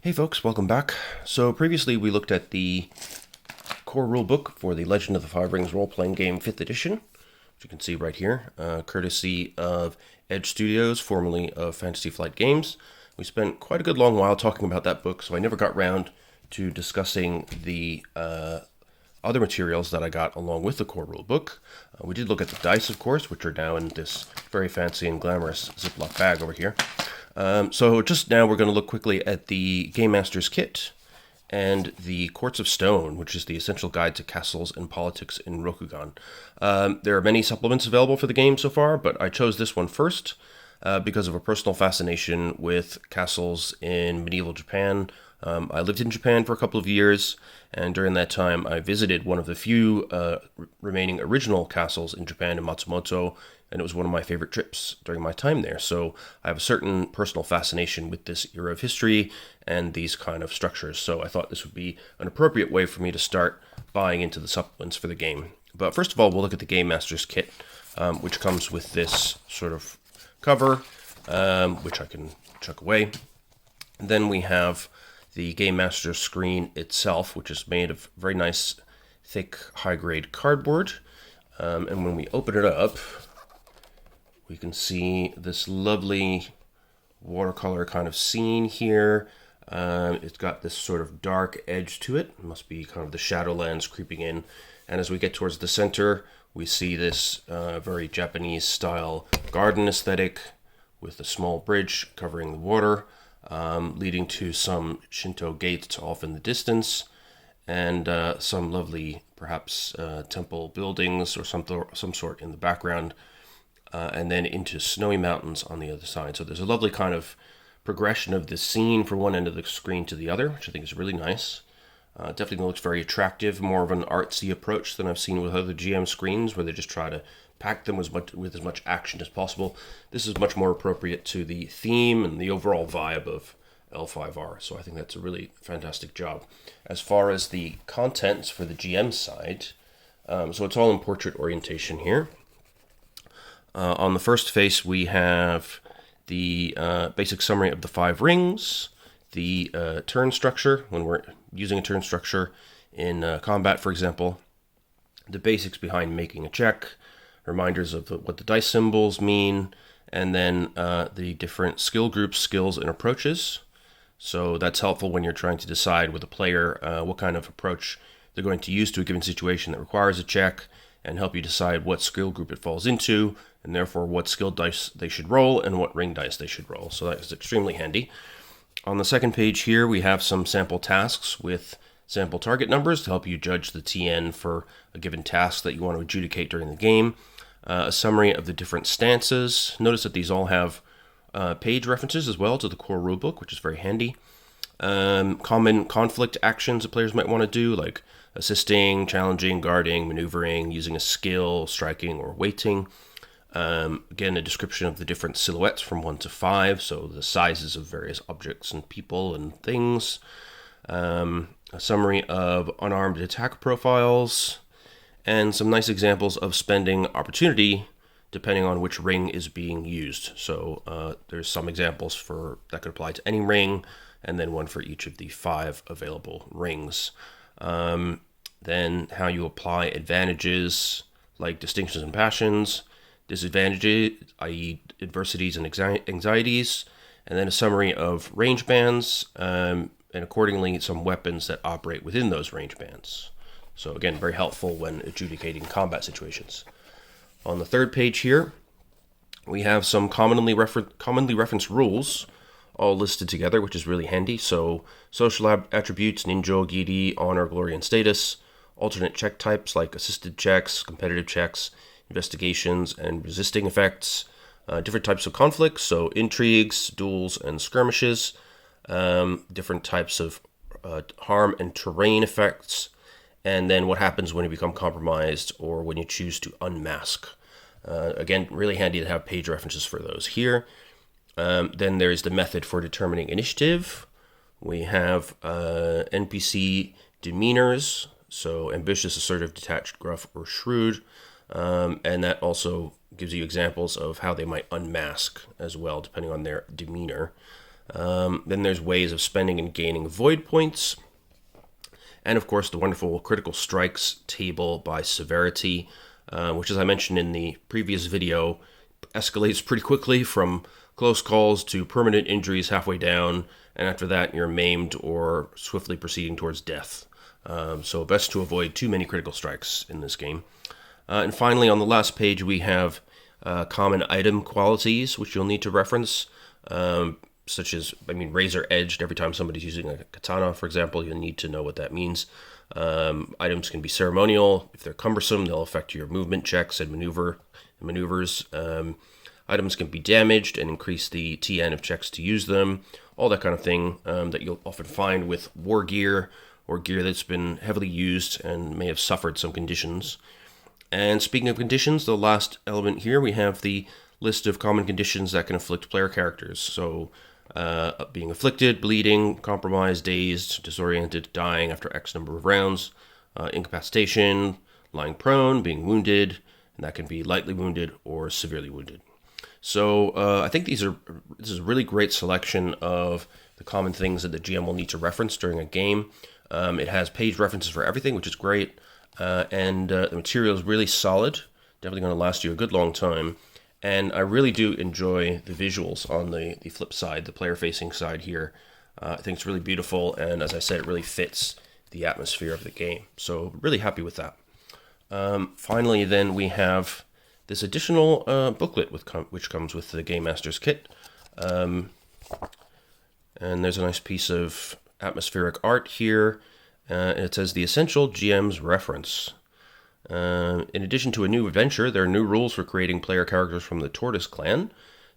Hey folks, welcome back. So previously we looked at the core rulebook for the Legend of the Five Rings role-playing game 5th edition, which you can see right here, courtesy of Edge Studios, formerly of Fantasy Flight Games. We spent quite a good long while talking about that book, so I never got round to discussing the other materials that I got along with the core rulebook. We did look at the dice, of course, which are now in this very fancy and glamorous Ziploc bag over here. So just now we're going to look quickly at the Game Master's Kit and the Courts of Stone, which is the essential guide to castles and politics in Rokugan. There are many supplements available for the game so far, but I chose this one first because of a personal fascination with castles in medieval Japan. I lived in Japan for a couple of years, and during that time I visited one of the few remaining original castles in Japan in Matsumoto, and it was one of my favorite trips during my time there. So I have a certain personal fascination with this era of history and these kind of structures. So I thought this would be an appropriate way for me to start buying into the supplements for the game. But first of all, we'll look at the Game Master's Kit, which comes with this sort of cover, which I can chuck away. And then we have the Game Master screen itself, which is made of very nice, thick, high-grade cardboard. And when we open it up, we can see this lovely watercolor kind of scene here. It's got this sort of dark edge to it. It must be kind of the Shadowlands creeping in. And as we get towards the center, we see this very Japanese-style garden aesthetic with a small bridge covering the water, leading to some Shinto gates off in the distance, and some lovely, perhaps, temple buildings or some sort in the background. And then into snowy mountains on the other side. So there's a lovely kind of progression of the scene from one end of the screen to the other, which I think is really nice. Definitely looks very attractive, more of an artsy approach than I've seen with other GM screens, where they just try to pack them with as much action as possible. This is much more appropriate to the theme and the overall vibe of L5R, so I think that's a really fantastic job. As far as the contents for the GM side, so it's all in portrait orientation here. On the first face, we have the basic summary of the 5 rings, the turn structure, when we're using a turn structure in combat, for example, the basics behind making a check, reminders of what the dice symbols mean, and then the different skill groups, skills, and approaches. So that's helpful when you're trying to decide with a player what kind of approach they're going to use to a given situation that requires a check, and help you decide what skill group it falls into, and therefore what skill dice they should roll and what ring dice they should roll. So that is extremely handy. On the second page here, we have some sample tasks with sample target numbers to help you judge the TN for a given task that you want to adjudicate during the game. A summary of the different stances. Notice that these all have page references as well to the core rulebook, which is very handy. Common conflict actions that players might want to do, like assisting, challenging, guarding, maneuvering, using a skill, striking, or waiting. Again, a description of the different silhouettes from 1 to 5, so the sizes of various objects and people and things. A summary of unarmed attack profiles, and some nice examples of spending opportunity depending on which ring is being used. So there's some examples that could apply to any ring, and then one for each of the 5 available rings. Then how you apply advantages like distinctions and passions, disadvantages, i.e. adversities and anxieties, and then a summary of range bands, and accordingly some weapons that operate within those range bands. So again, very helpful when adjudicating combat situations. On the third page here, we have some commonly referenced rules all listed together, which is really handy. So social attributes, ninjo, giri, honor, glory, and status. Alternate check types like assisted checks, competitive checks, investigations, and resisting effects. Different types of conflicts, so intrigues, duels, and skirmishes. Different types of harm and terrain effects. And then what happens when you become compromised or when you choose to unmask. Again, really handy to have page references for those here. Then there's the method for determining initiative. We have NPC demeanors, so ambitious, assertive, detached, gruff, or shrewd. And that also gives you examples of how they might unmask as well, depending on their demeanor. Then there's ways of spending and gaining void points. And of course, the wonderful critical strikes table by severity, which, as I mentioned in the previous video, escalates pretty quickly from close calls to permanent injuries halfway down, and after that, you're maimed or swiftly proceeding towards death. So best to avoid too many critical strikes in this game. And finally, on the last page, we have common item qualities, which you'll need to reference, such as, razor-edged. Every time somebody's using a katana, for example, you'll need to know what that means. Items can be ceremonial. If they're cumbersome, they'll affect your movement checks and maneuvers. Items can be damaged and increase the TN of checks to use them. All that kind of thing that you'll often find with war gear or gear that's been heavily used and may have suffered some conditions. And speaking of conditions, the last element here, we have the list of common conditions that can afflict player characters. So being afflicted, bleeding, compromised, dazed, disoriented, dying after X number of rounds, incapacitation, lying prone, being wounded, and that can be lightly wounded or severely wounded. So I think this is a really great selection of the common things that the GM will need to reference during a game. It has page references for everything, which is great, and the material is really solid, definitely going to last you a good long time. And I really do enjoy the visuals on the flip side, the player-facing side here. I think it's really beautiful, and as I said, it really fits the atmosphere of the game. So really happy with that. Finally, then, we have this additional booklet which comes with the Game Master's Kit. And there's a nice piece of atmospheric art here. And it says, The Essential GM's Reference. In addition to a new adventure, there are new rules for creating player characters from the Tortoise Clan,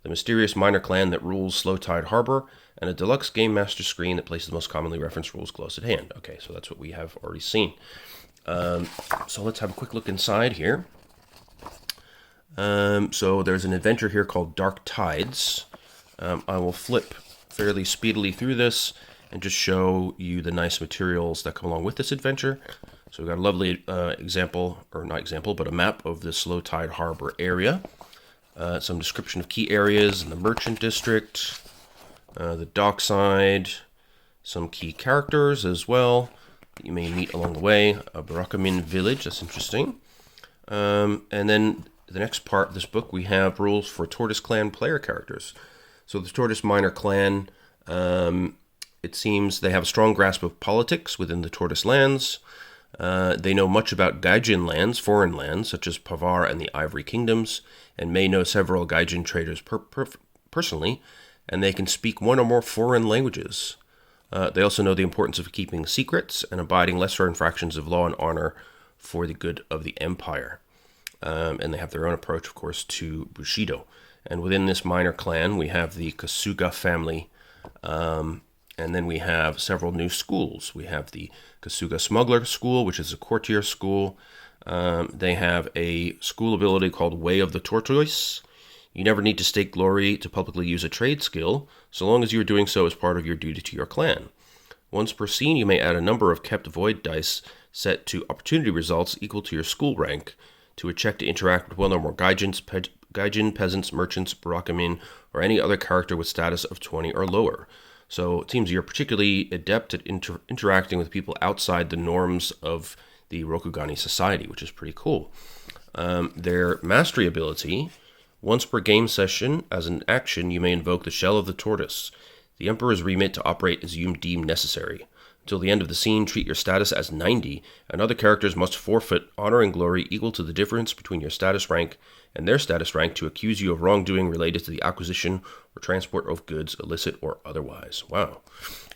the mysterious minor clan that rules Slowtide Harbor, and a deluxe Game Master screen that places the most commonly referenced rules close at hand. Okay, so that's what we have already seen. So let's have a quick look inside here. So there's an adventure here called Dark Tides. I will flip fairly speedily through this and just show you the nice materials that come along with this adventure. So we've got a lovely a map of the Slowtide Harbor area. Some description of key areas in the Merchant District, the dockside, some key characters as well that you may meet along the way. A Barakamin village, that's interesting. And then the next part of this book, we have rules for Tortoise Clan player characters. So the Tortoise Minor Clan, it seems they have a strong grasp of politics within the Tortoise lands. They know much about Gaijin lands, foreign lands, such as Pavar and the Ivory Kingdoms, and may know several Gaijin traders personally, and they can speak one or more foreign languages. They also know the importance of keeping secrets and abiding lesser infractions of law and honor for the good of the empire. And they have their own approach, of course, to Bushido. And within this minor clan, we have the Kasuga family, and then we have several new schools. We have the Kasuga Smuggler School, which is a courtier school. They have a school ability called Way of the Tortoise. You never need to stake glory to publicly use a trade skill, so long as you are doing so as part of your duty to your clan. Once per scene, you may add a number of kept void dice set to opportunity results equal to your school rank to a check to interact with one or more Gaijin, peasants, merchants, Barakamin, or any other character with status of 20 or lower. So it seems you're particularly adept at interacting with people outside the norms of the Rokugani society, which is pretty cool. Their mastery ability, once per game session, as an action, you may invoke the Shell of the Tortoise. The Emperor's remit to operate as you deem necessary. Until the end of the scene, treat your status as 90, and other characters must forfeit honor and glory equal to the difference between your status rank and their status rank to accuse you of wrongdoing related to the acquisition or transport of goods, illicit or otherwise. Wow,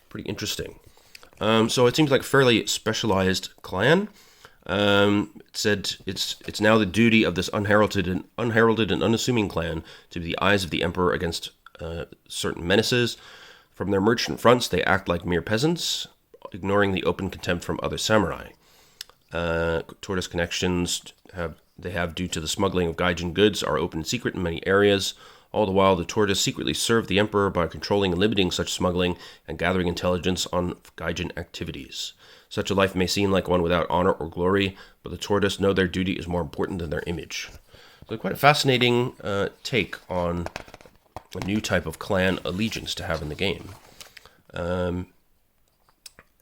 pretty interesting. So it seems like a fairly specialized clan. It said it's now the duty of this unheralded and unassuming clan to be the eyes of the Emperor against certain menaces. From their merchant fronts, they act like mere peasants, ignoring the open contempt from other samurai. Tortoise connections they have due to the smuggling of Gaijin goods are open secret in many areas. All the while, the Tortoise secretly served the Emperor by controlling and limiting such smuggling and gathering intelligence on Gaijin activities. Such a life may seem like one without honor or glory, but the Tortoise know their duty is more important than their image. So quite a fascinating take on a new type of clan allegiance to have in the game.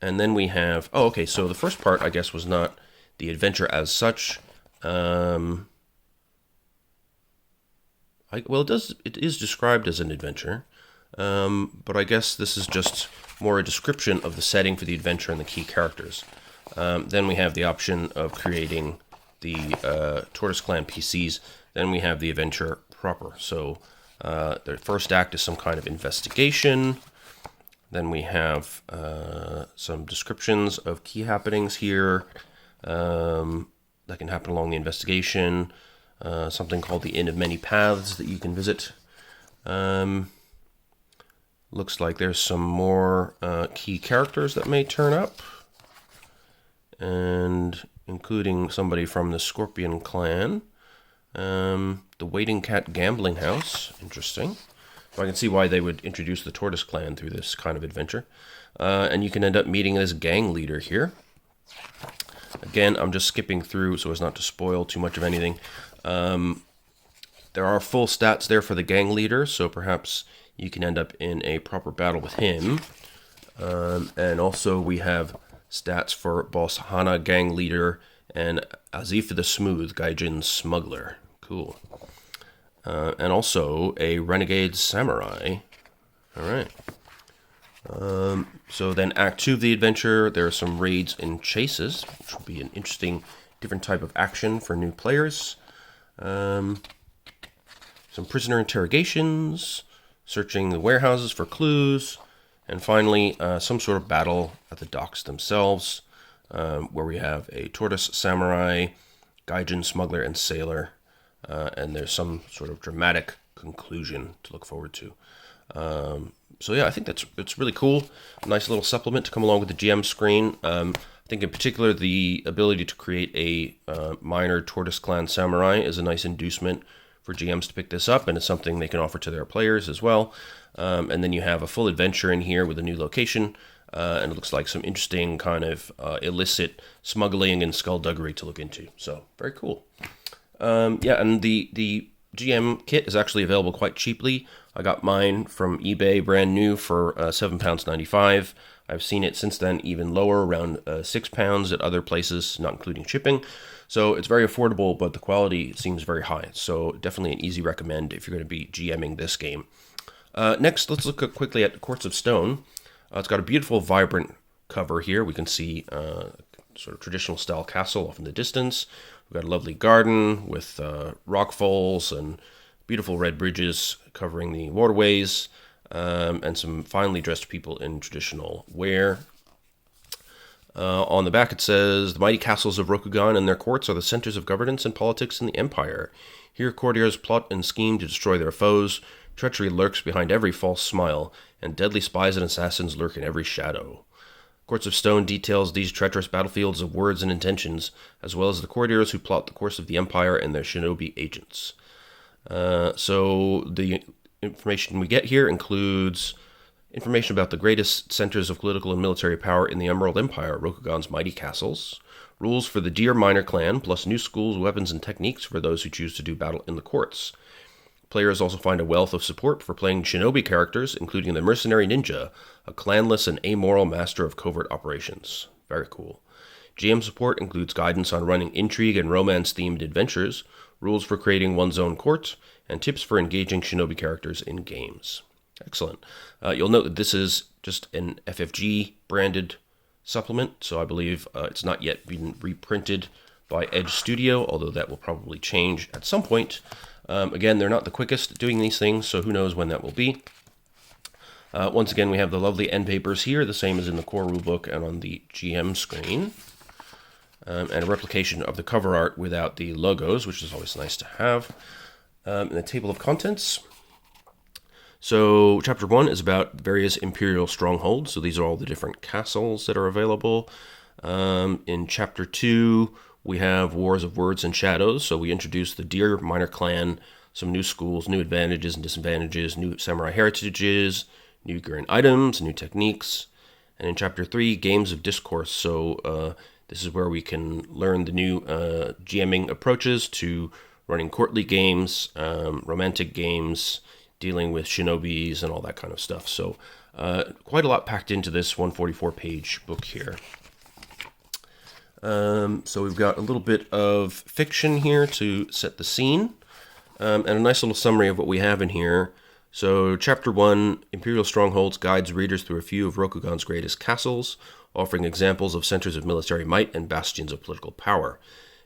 And then we have, so the first part, I guess, was not the adventure as such. It is described as an adventure, but I guess this is just more a description of the setting for the adventure and the key characters. Then we have the option of creating the Tortoise Clan PCs. Then we have the adventure proper. So the first act is some kind of investigation. Then we have some descriptions of key happenings here that can happen along the investigation. Something called the Inn of Many Paths that you can visit. Looks like there's some more key characters that may turn up, and including somebody from the Scorpion Clan. The Waiting Cat Gambling House. Interesting. So I can see why they would introduce the Tortoise Clan through this kind of adventure. And you can end up meeting this gang leader here. Again, I'm just skipping through so as not to spoil too much of anything. There are full stats there for the gang leader, so perhaps you can end up in a proper battle with him. And also we have stats for Boss Hana, gang leader, and Azif the Smooth, Gaijin smuggler. Cool. And also a renegade samurai. All right. So then Act 2 of the adventure, there are some raids and chases, which will be an interesting, different type of action for new players. Some prisoner interrogations, searching the warehouses for clues, and finally some sort of battle at the docks themselves, where we have a tortoise samurai, gaijin smuggler, and sailor, and there's some sort of dramatic conclusion to look forward to. So yeah, I think it's really cool. A nice little supplement to come along with the GM screen. I think in particular the ability to create a minor Tortoise Clan Samurai is a nice inducement for GMs to pick this up, and it's something they can offer to their players as well. And then you have a full adventure in here with a new location, and it looks like some interesting kind of illicit smuggling and skullduggery to look into. So very cool. Yeah, and the GM kit is actually available quite cheaply. I got mine from eBay brand new for £7.95. I've seen it since then even lower, around £6 at other places, not including shipping. So it's very affordable, but the quality seems very high. So definitely an easy recommend if you're going to be GMing this game. Next, let's look quickly at Courts of Stone. It's got a beautiful, vibrant cover here. We can see sort of traditional style castle off in the distance. We've got a lovely garden with rock falls and beautiful red bridges covering the waterways, and some finely dressed people in traditional wear. On the back it says, the mighty castles of Rokugan and their courts are the centers of governance and politics in the empire. Here courtiers plot and scheme to destroy their foes, treachery lurks behind every false smile, and deadly spies and assassins lurk in every shadow. Courts of Stone details these treacherous battlefields of words and intentions, as well as the courtiers who plot the course of the empire and their shinobi agents. So the information we get here includes information about the greatest centers of political and military power in the Emerald Empire, Rokugan's mighty castles, rules for the Deer Minor clan, plus new schools, weapons, and techniques for those who choose to do battle in the courts. Players also find a wealth of support for playing shinobi characters, including the Mercenary Ninja, a clanless and amoral master of covert operations. Very cool. GM support includes guidance on running intrigue and romance-themed adventures, rules for creating one's own court, and tips for engaging shinobi characters in games. Excellent. You'll note that this is just an FFG branded supplement, so I believe it's not yet been reprinted by Edge Studio, although that will probably change at some point. Again, they're not the quickest at doing these things, so who knows when that will be. Once again, we have the lovely end papers here, the same as in the core rulebook and on the GM screen. And a replication of the cover art without the logos, which is always nice to have. And the table of contents. So Chapter 1 is about various imperial strongholds. So these are all the different castles that are available. In Chapter 2, we have Wars of Words and Shadows. So we introduce the Deer Minor Clan, some new schools, new advantages and disadvantages, new samurai heritages, new Gurren items, new techniques. And in Chapter 3, Games of Discourse. So this is where we can learn the new GMing approaches to running courtly games, romantic games, dealing with shinobis and all that kind of stuff. So quite a lot packed into this 144-page book here. So we've got a little bit of fiction here to set the scene, and a nice little summary of what we have in here. So Chapter 1, Imperial Strongholds, guides readers through a few of Rokugan's greatest castles, offering examples of centers of military might and bastions of political power.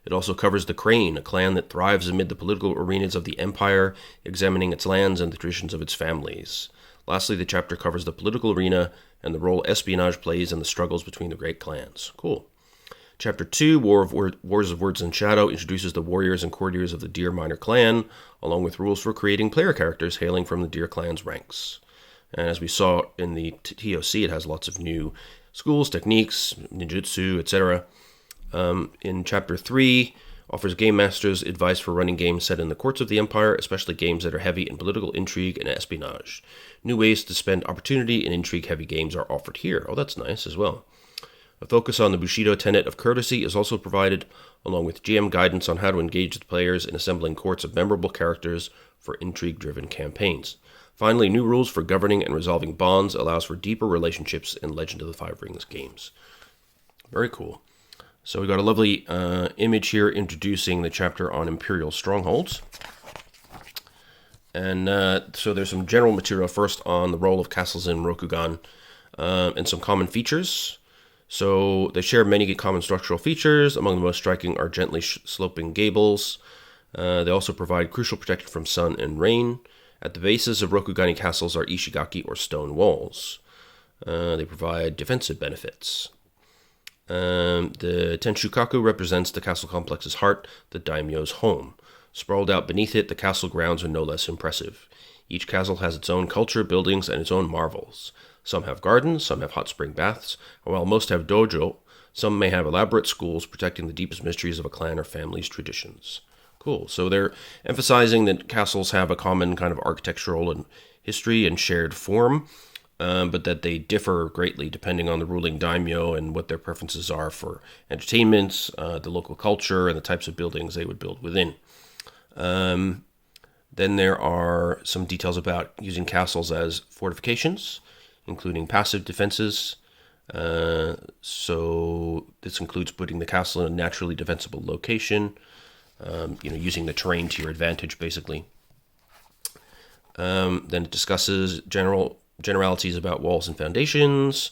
It also covers the Crane, a clan that thrives amid the political arenas of the Empire, examining its lands and the traditions of its families. Lastly, the chapter covers the political arena and the role espionage plays in the struggles between the great clans. Cool. Chapter 2, Wars of Words and Shadow, introduces the warriors and courtiers of the Deer Minor clan, along with rules for creating player characters hailing from the Deer clan's ranks. And as we saw in the TOC, it has lots of new schools, techniques, ninjutsu, etc. In Chapter 3, offers game masters advice for running games set in the courts of the Empire, especially games that are heavy in political intrigue and espionage. New ways to spend opportunity in intrigue-heavy games are offered here. Oh, that's nice as well. A focus on the Bushido tenet of courtesy is also provided, along with GM guidance on how to engage the players in assembling courts of memorable characters for intrigue-driven campaigns. Finally, new rules for governing and resolving bonds allows for deeper relationships in Legend of the Five Rings games. Very cool. So we got a lovely image here introducing the chapter on Imperial Strongholds. And so there's some general material first on the role of castles in Rokugan and some common features. So they share many common structural features. Among the most striking are gently sloping gables. They also provide crucial protection from sun and rain. At the bases of Rokugani castles are ishigaki or stone walls. They provide defensive benefits. The Tenshukaku represents the castle complex's heart, the daimyo's home. Sprawled out beneath it, the castle grounds are no less impressive. Each castle has its own culture, buildings, and its own marvels. Some have gardens, some have hot spring baths, and while most have dojo, some may have elaborate schools protecting the deepest mysteries of a clan or family's traditions. Cool. So they're emphasizing that castles have a common kind of architectural and history and shared form, but that they differ greatly depending on the ruling daimyo and what their preferences are for entertainments, the local culture, and the types of buildings they would build within. Then there are some details about using castles as fortifications, including passive defenses. So this includes putting the castle in a naturally defensible location, using the terrain to your advantage, basically. Then it discusses generalities about walls and foundations,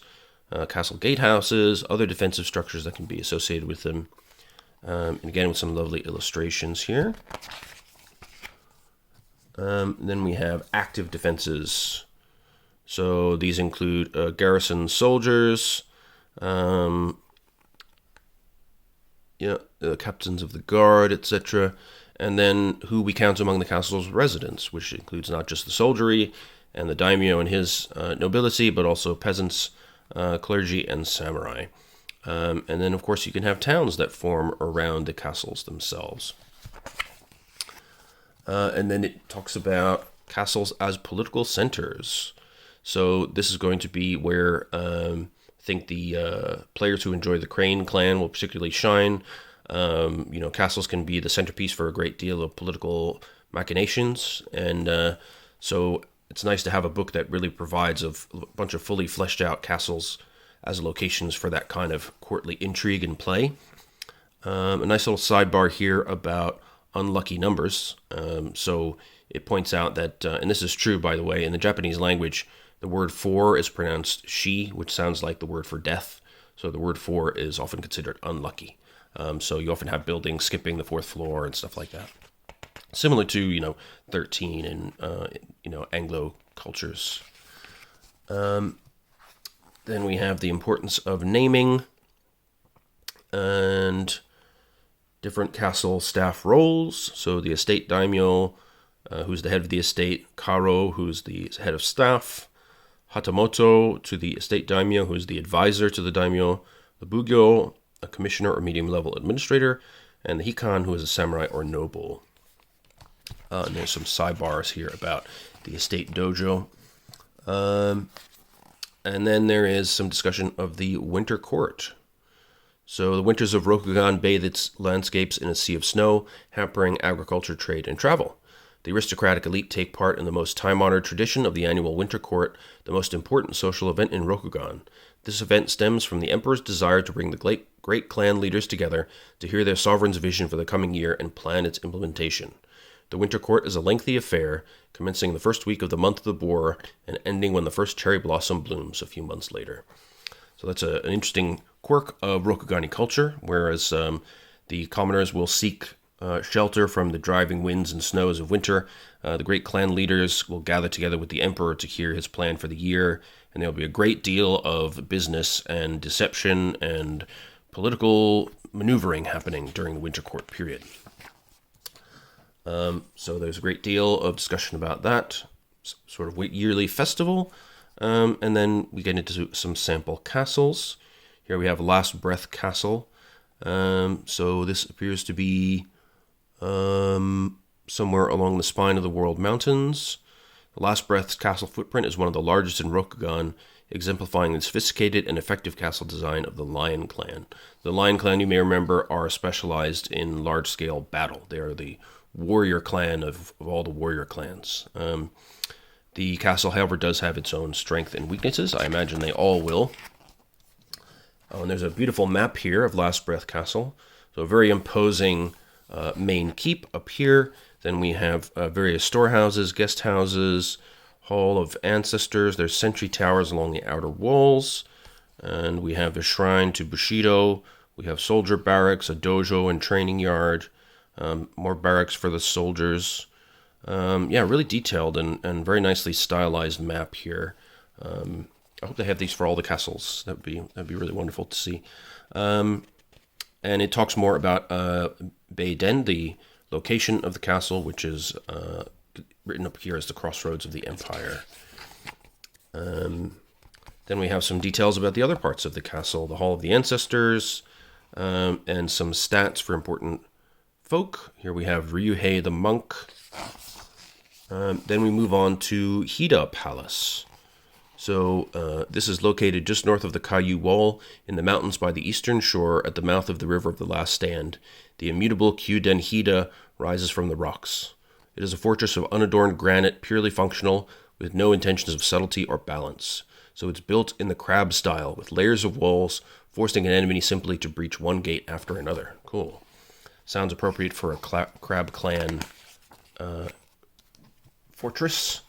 castle gatehouses, other defensive structures that can be associated with them. And again, with some lovely illustrations here. Then we have active defenses. So these include garrison soldiers, captains of the guard, etc., and then who we count among the castle's residents, which includes not just the soldiery and the daimyo and his nobility, but also peasants, clergy, and samurai. And then, of course, you can have towns that form around the castles themselves. And then it talks about castles as political centers. So this is going to be where I think the players who enjoy the Crane clan will particularly shine. Castles can be the centerpiece for a great deal of political machinations. And so it's nice to have a book that really provides a bunch of fully fleshed out castles as locations for that kind of courtly intrigue and play. A nice little sidebar here about unlucky numbers. So it points out that, and this is true, by the way, in the Japanese language, the word 4 is pronounced shi, which sounds like the word for death. So the word 4 is often considered unlucky. So you often have buildings skipping the 4th floor and stuff like that. Similar to, 13 in, Anglo cultures. Then we have the importance of naming and different castle staff roles. So the estate daimyo, who's the head of the estate, Karo, who's the head of staff, Hatamoto to the estate daimyo, who's the advisor to the daimyo, the bugyo, a commissioner or medium-level administrator, and the hikan, who is a samurai or noble. And there's some sidebars here about the estate dojo. And then there is some discussion of the winter court. So the winters of Rokugan bathe its landscapes in a sea of snow, hampering agriculture, trade, and travel. The aristocratic elite take part in the most time-honored tradition of the annual Winter Court, the most important social event in Rokugan. This event stems from the emperor's desire to bring the great clan leaders together to hear their sovereign's vision for the coming year and plan its implementation. The Winter Court is a lengthy affair, commencing the first week of the month of the boar and ending when the first cherry blossom blooms a few months later. So that's an interesting quirk of Rokugani culture, whereas the commoners will seek shelter from the driving winds and snows of winter. The great clan leaders will gather together with the emperor to hear his plan for the year, and there will be a great deal of business and deception and political maneuvering happening during the Winter Court period. So there's a great deal of discussion about that sort of yearly festival. And then we get into some sample castles. Here we have Last Breath Castle. So this appears to be somewhere along the spine of the World Mountains. The Last Breath's castle footprint is one of the largest in Rokugan, exemplifying the sophisticated and effective castle design of the Lion Clan. The Lion Clan, you may remember, are specialized in large-scale battle. They are the warrior clan of all the warrior clans. The castle, however, does have its own strength and weaknesses. I imagine they all will. Oh, and there's a beautiful map here of Last Breath Castle. So a very imposing main keep up here. Then we have various storehouses, guest houses, Hall of Ancestors. There's sentry towers along the outer walls. And we have a shrine to Bushido. We have soldier barracks, a dojo and training yard. More barracks for the soldiers. Yeah, really detailed and very nicely stylized map here. I hope they have these for all the castles. That'd be really wonderful to see. And it talks more about Beiden, the location of the castle, which is written up here as the crossroads of the empire. Then we have some details about the other parts of the castle, the Hall of the Ancestors, and some stats for important folk. Here we have Ryuhei the monk. Then we move on to Hida Palace. So this is located just north of the Kaiyu Wall in the mountains by the eastern shore at the mouth of the River of the Last Stand. The immutable Kyuden Hida rises from the rocks. It is a fortress of unadorned granite, purely functional, with no intentions of subtlety or balance. So it's built in the crab style, with layers of walls, forcing an enemy simply to breach one gate after another. Cool. Sounds appropriate for a crab clan fortress.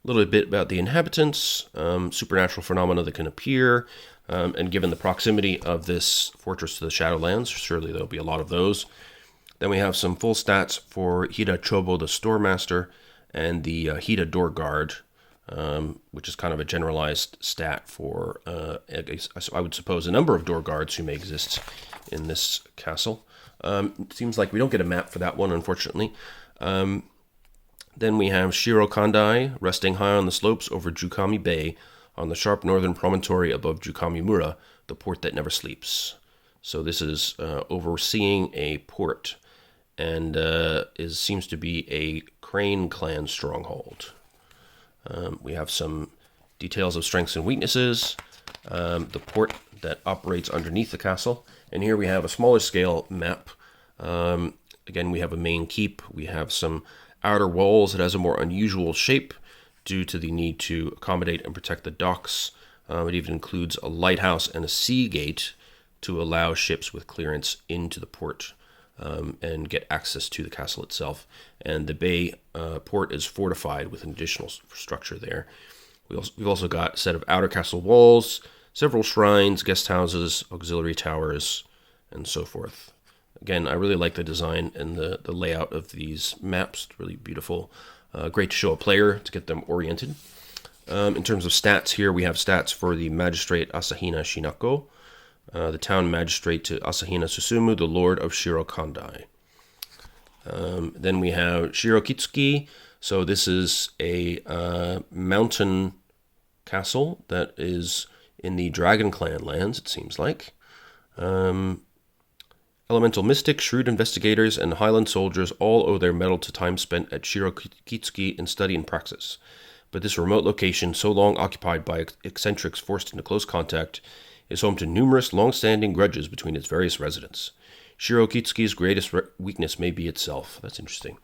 A little bit about the inhabitants, supernatural phenomena that can appear, and given the proximity of this fortress to the Shadowlands, surely there'll be a lot of those. Then we have some full stats for Hida Chobo, the Storemaster, and the Hida Door Guard, which is kind of a generalized stat for, I would suppose, a number of door guards who may exist in this castle. It seems like we don't get a map for that one, unfortunately. Then we have Shiro Kandai, resting high on the slopes over Jukami Bay, on the sharp northern promontory above Jukamimura, the port that never sleeps. So this is overseeing a port, and seems to be a Crane clan stronghold. We have some details of strengths and weaknesses, the port that operates underneath the castle, and here we have a smaller scale map. Again, we have a main keep, we have some outer walls. It has a more unusual shape due to the need to accommodate and protect the docks. It even includes a lighthouse and a sea gate to allow ships with clearance into the port and get access to the castle itself. And the bay port is fortified with an additional structure there. We've also got a set of outer castle walls, several shrines, guest houses, auxiliary towers, and so forth. Again, I really like the design and the layout of these maps. It's really beautiful. Great to show a player to get them oriented. In terms of stats here, we have stats for the Magistrate Asahina Shinako, the town magistrate to Asahina Susumu, the Lord of Shiro Kandai. Then we have Shirokitsuki. So this is a mountain castle that is in the Dragon Clan lands, it seems like. Elemental mystics, shrewd investigators, and Highland soldiers all owe their mettle to time spent at Shirokitsuki in study and praxis. But this remote location, so long occupied by eccentrics forced into close contact, is home to numerous long-standing grudges between its various residents. Shirokitsuki's greatest weakness may be itself. That's interesting.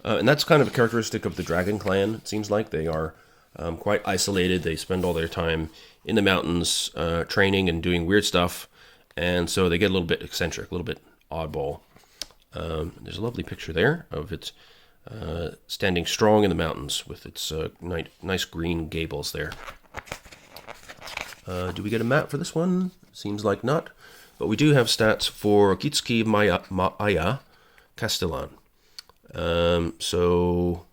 And that's kind of a characteristic of the Dragon Clan. It seems like they are quite isolated. They spend all their time in the mountains training and doing weird stuff. And so they get a little bit eccentric, a little bit oddball. There's a lovely picture there of it standing strong in the mountains with its nice green gables there. Do we get a map for this one? Seems like not. But we do have stats for Kitsuki Maya Castellan. So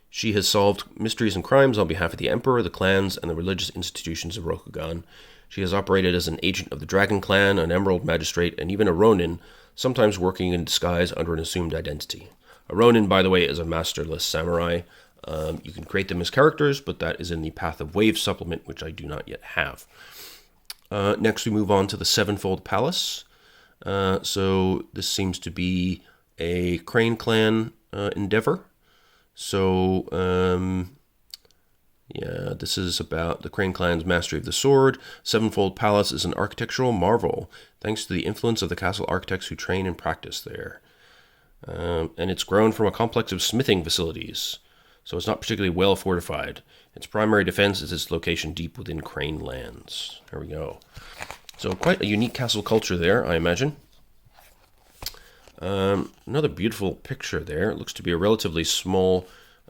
she has solved mysteries and crimes on behalf of the Emperor, the clans, and the religious institutions of Rokugan. She has operated as an agent of the Dragon Clan, an Emerald Magistrate, and even a Ronin, sometimes working in disguise under an assumed identity. A Ronin, by the way, is a masterless samurai. You can create them as characters, but that is in the Path of Wave supplement, which I do not yet have. Next, we move on to the Sevenfold Palace. So this seems to be a Crane Clan endeavor. So, yeah, this is about the Crane Clan's mastery of the sword. Sevenfold Palace is an architectural marvel, thanks to the influence of the castle architects who train and practice there. And it's grown from a complex of smithing facilities, so it's not particularly well fortified. Its primary defense is its location deep within Crane lands. There we go. So quite a unique castle culture there, I imagine. Another beautiful picture there. It looks to be a relatively small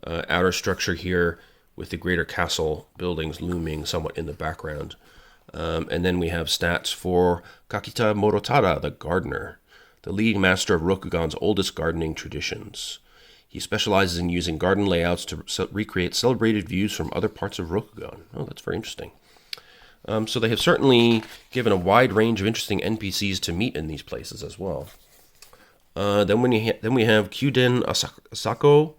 outer structure here with the greater castle buildings looming somewhat in the background. And then we have stats for Kakita Morotada, the gardener, the leading master of Rokugan's oldest gardening traditions. He specializes in using garden layouts to recreate celebrated views from other parts of Rokugan. Oh, that's very interesting. So they have certainly given a wide range of interesting NPCs to meet in these places as well. Then we have Kyuden Asako,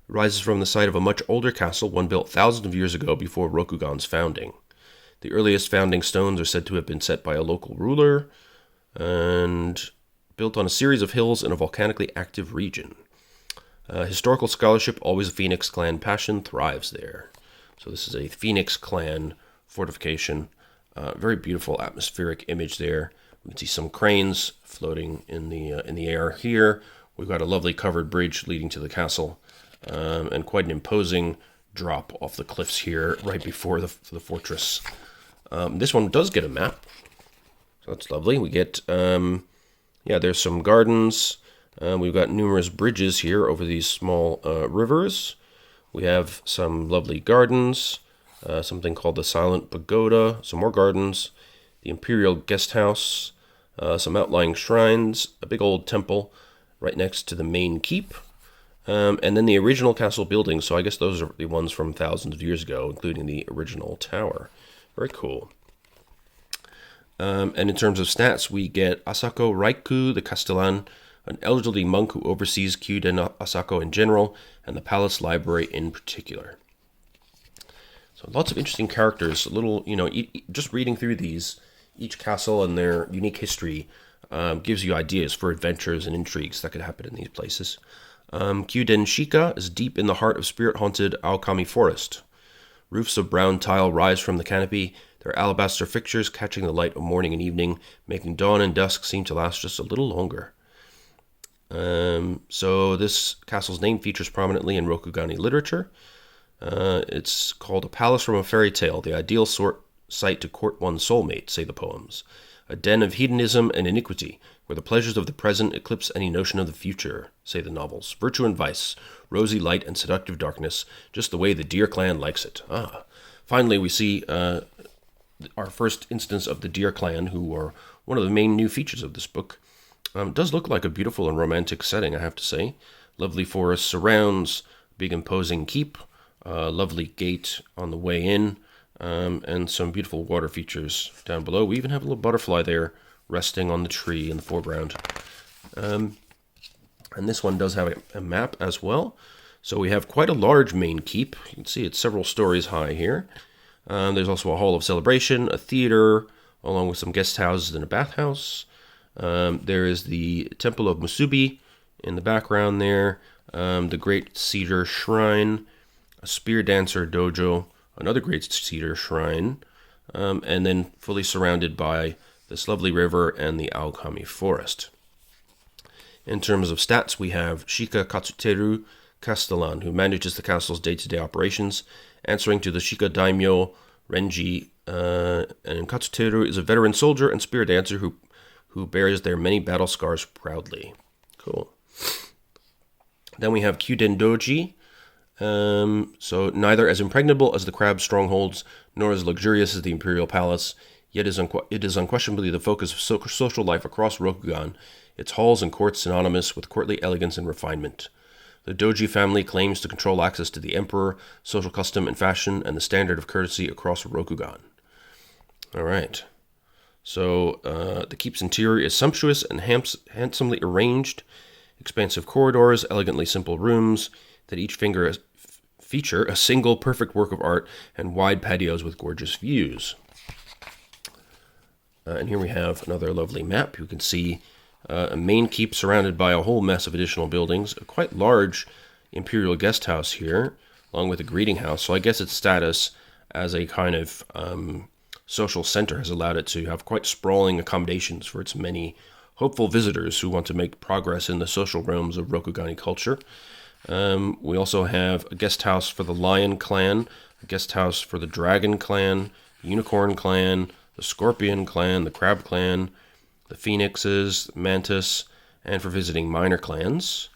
rises from the site of a much older castle, one built thousands of years ago before Rokugan's founding. The earliest founding stones are said to have been set by a local ruler, and built on a series of hills in a volcanically active region. Historical scholarship, always a Phoenix Clan passion, thrives there. So this is a Phoenix Clan fortification. Very beautiful atmospheric image there. We can see some cranes floating in the air here. We've got a lovely covered bridge leading to the castle, and quite an imposing drop off the cliffs here right before the fortress. This one does get a map, so that's lovely. We get, there's some gardens. We've got numerous bridges here over these small rivers. We have some lovely gardens, something called the Silent Pagoda, some more gardens, the Imperial Guest House, some outlying shrines, a big old temple right next to the main keep, and then the original castle buildings. So I guess those are the ones from thousands of years ago, including the original tower. Very cool. And in terms of stats, we get Asako Raiku, the Castellan, an elderly monk who oversees Kyuden Asako in general, and the palace library in particular. So lots of interesting characters. A little, just reading through these, each castle and their unique history gives you ideas for adventures and intrigues that could happen in these places. Kyuden Shika is deep in the heart of spirit-haunted Aokami Forest. Roofs of brown tile rise from the canopy, their alabaster fixtures catching the light of morning and evening, making dawn and dusk seem to last just a little longer. So this castle's name features prominently in Rokugani literature. It's called a palace from a fairy tale, the ideal site to court one's soulmate, say the poems. A den of hedonism and iniquity, where the pleasures of the present eclipse any notion of the future, say the novels. Virtue and vice, rosy light and seductive darkness, just the way the Deer Clan likes it. Finally, we see our first instance of the Deer Clan, who are one of the main new features of this book. It does look like a beautiful and romantic setting, I have to say. Lovely forest surrounds, big imposing keep, lovely gate on the way in, and some beautiful water features down below. We even have a little butterfly there resting on the tree in the foreground. And this one does have a map as well. So we have quite a large main keep. You can see it's several stories high here. There's also a hall of celebration, a theater, along with some guest houses and a bathhouse. There is the Temple of Musubi in the background there, the Great Cedar Shrine, a Spear Dancer Dojo, another Great Cedar Shrine, and then fully surrounded by this lovely river and the Aokami Forest. In terms of stats, we have Shika Katsuteru Castellan, who manages the castle's day-to-day operations, answering to the Shika Daimyo Renji. And Katsuteru is a veteran soldier and spirit dancer who bears their many battle scars proudly. Cool. Then we have Kyuden Doji. So neither as impregnable as the crab strongholds, nor as luxurious as the imperial palace, yet it is unquestionably the focus of social life across Rokugan, its halls and courts synonymous with courtly elegance and refinement. The Doji family claims to control access to the emperor, social custom and fashion, and the standard of courtesy across Rokugan. All right. So the keep's interior is sumptuous and handsomely arranged. Expansive corridors, elegantly simple rooms that each feature a single perfect work of art, and wide patios with gorgeous views. And here we have another lovely map. You can see a main keep surrounded by a whole mess of additional buildings, a quite large imperial guest house here, along with a greeting house. So I guess its status as a kind of social center has allowed it to have quite sprawling accommodations for its many hopeful visitors who want to make progress in the social realms of Rokugani culture. We also have a guest house for the Lion Clan, a guest house for the Dragon Clan, Unicorn Clan, the Scorpion Clan, the Crab Clan, the Phoenixes, Mantis, and for visiting minor clans.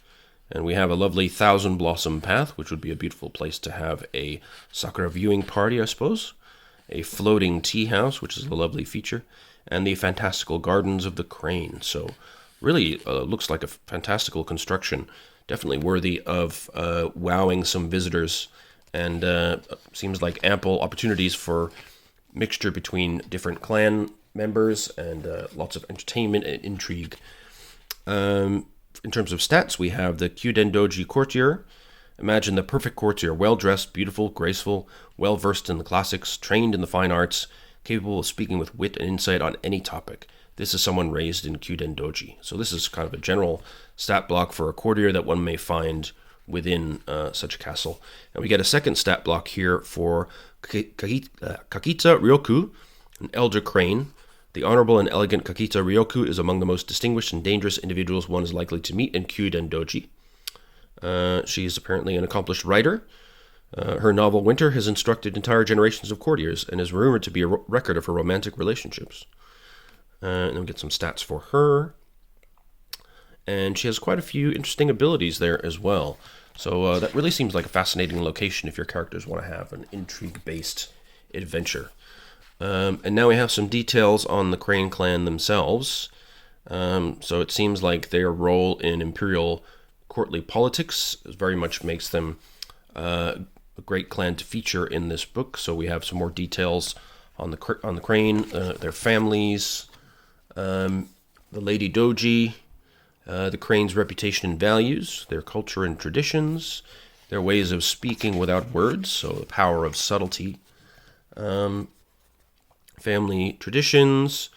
And we have a lovely Thousand Blossom Path, which would be a beautiful place to have a sakura viewing party, I suppose. A floating tea house, which is a lovely feature. And the fantastical Gardens of the Crane. So really looks like a fantastical construction. Definitely worthy of wowing some visitors. And seems like ample opportunities for mixture between different clan members and lots of entertainment and intrigue. In terms of stats, we have the Kyuden Doji courtier. Imagine the perfect courtier, well-dressed, beautiful, graceful, well-versed in the classics, trained in the fine arts, capable of speaking with wit and insight on any topic. This is someone raised in Kyuden Doji. So this is kind of a general stat block for a courtier that one may find within such a castle. And we get a second stat block here for Kakita Ryoku, an elder crane. The honorable and elegant Kakita Ryoku is among the most distinguished and dangerous individuals one is likely to meet in Kyuden Doji. She is apparently an accomplished writer. Her novel Winter has instructed entire generations of courtiers and is rumored to be a record of her romantic relationships. And then we get some stats for her. And she has quite a few interesting abilities there as well. So that really seems like a fascinating location if your characters want to have an intrigue-based adventure. And now we have some details on the Crane clan themselves. So it seems like their role in imperial courtly politics very much makes them a great clan to feature in this book. So we have some more details on the Crane, their families, the Lady Doji, the Crane's reputation and values, their culture and traditions, their ways of speaking without words, so the power of subtlety, family traditions,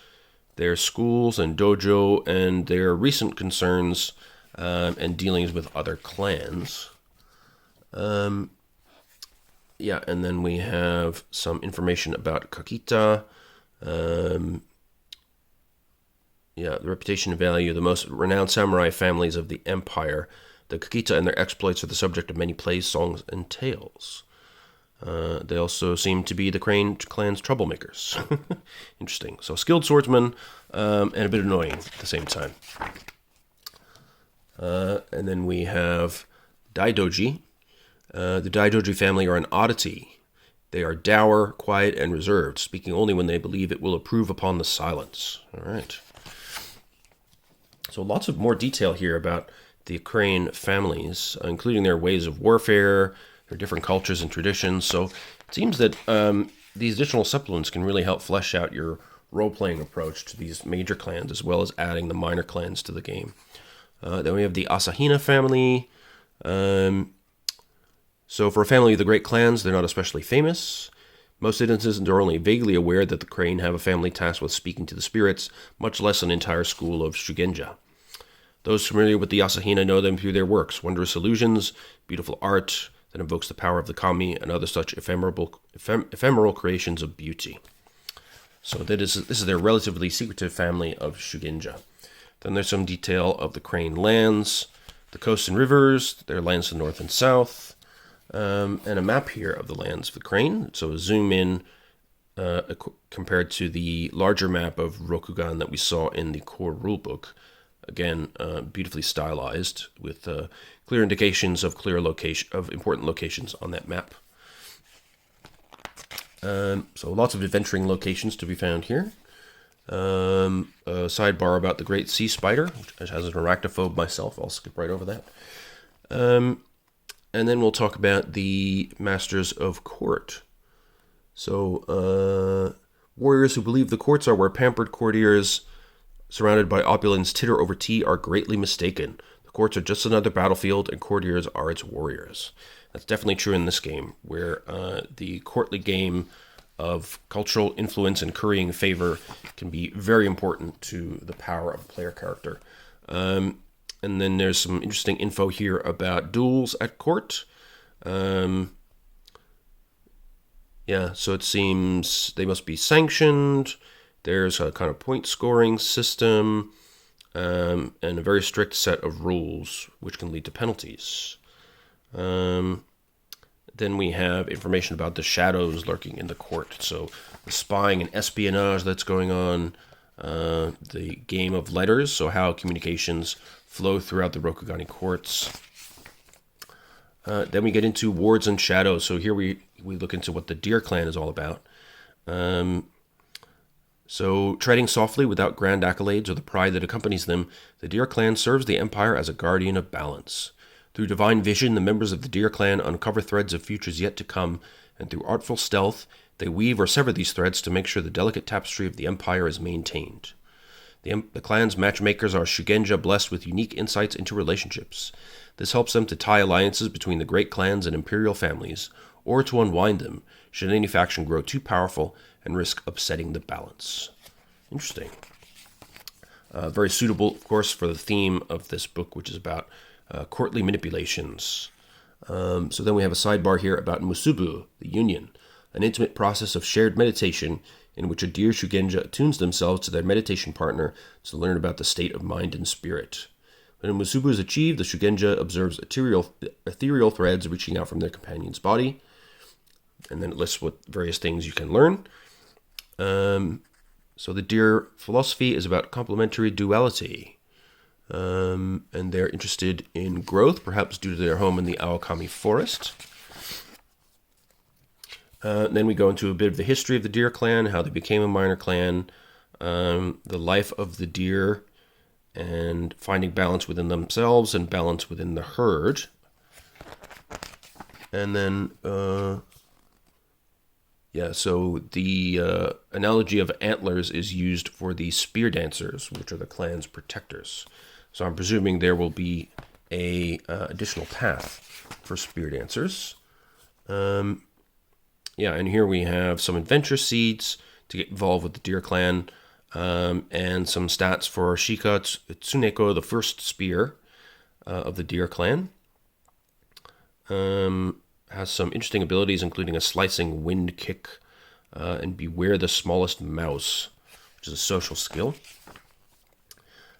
their schools and dojo, and their recent concerns and dealings with other clans. And then we have some information about Kakita. The reputation and value, the most renowned samurai families of the empire. The Kakita and their exploits are the subject of many plays, songs, and tales. They also seem to be the Crane clan's troublemakers. Interesting. So skilled swordsman and a bit annoying at the same time. And then we have Daidoji. The Daidoji family are an oddity. They are dour, quiet, and reserved, speaking only when they believe it will improve upon the silence. All right. So lots of more detail here about the Crane families, including their ways of warfare, their different cultures and traditions. So it seems that these additional supplements can really help flesh out your role-playing approach to these major clans, as well as adding the minor clans to the game. Then we have the Asahina family. So for a family of the great clans, they're not especially famous. Most citizens are only vaguely aware that the Crane have a family tasked with speaking to the spirits, much less an entire school of Shugenja. Those familiar with the Asahina know them through their works, wondrous illusions, beautiful art that invokes the power of the kami, and other such ephemeral creations of beauty. So this is their relatively secretive family of Shugenja. Then there's some detail of the Crane lands. the coasts and rivers, their lands to the north and south, and a map here of the lands of the crane. So a zoom in compared to the larger map of Rokugan that we saw in the core rulebook. Again, beautifully stylized with clear indications of important locations on that map. So lots of adventuring locations to be found here. A sidebar about the Great Sea Spider, which has an arachnophobe myself. I'll skip right over that. And then we'll talk about the Masters of Court. So, warriors who believe the courts are where pampered courtiers surrounded by opulence titter over tea are greatly mistaken. The courts are just another battlefield, and courtiers are its warriors. That's definitely true in this game, where the courtly game of cultural influence and currying favor can be very important to the power of a player character. And then there's some interesting info here about duels at court. So it seems they must be sanctioned. There's a kind of point scoring system and a very strict set of rules which can lead to penalties. Then we have information about the shadows lurking in the court. So the spying and espionage that's going on, the game of letters, so how communications flow throughout the Rokugani courts. Then we get into wards and shadows. So here we look into what the Deer Clan is all about. So treading softly without grand accolades or the pride that accompanies them, the Deer Clan serves the Empire as a guardian of balance. Through divine vision, the members of the Deer Clan uncover threads of futures yet to come, and through artful stealth, they weave or sever these threads to make sure the delicate tapestry of the Empire is maintained. The clan's matchmakers are Shugenja blessed with unique insights into relationships. This helps them to tie alliances between the great clans and imperial families, or to unwind them, should any faction grow too powerful and risk upsetting the balance. Interesting. Very suitable, of course, for the theme of this book, which is about courtly manipulations. So then we have a sidebar here about Musubu, the union, an intimate process of shared meditation in which a deer Shugenja attunes themselves to their meditation partner to learn about the state of mind and spirit. When Musubu is achieved, the Shugenja observes ethereal threads reaching out from their companion's body, and then it lists what various things you can learn. So the deer philosophy is about complementary duality. And they're interested in growth, perhaps due to their home in the Aokami forest. Then we go into a bit of the history of the Deer Clan, how they became a minor clan, the life of the deer, and finding balance within themselves and balance within the herd. And then, so the analogy of antlers is used for the spear dancers, which are the clan's protectors. So I'm presuming there will be a additional path for spear dancers. And here we have some adventure seeds to get involved with the Deer Clan, and some stats for Shika Tsuneko, the first spear of the Deer Clan. Has some interesting abilities, including a slicing wind kick and beware the smallest mouse, which is a social skill.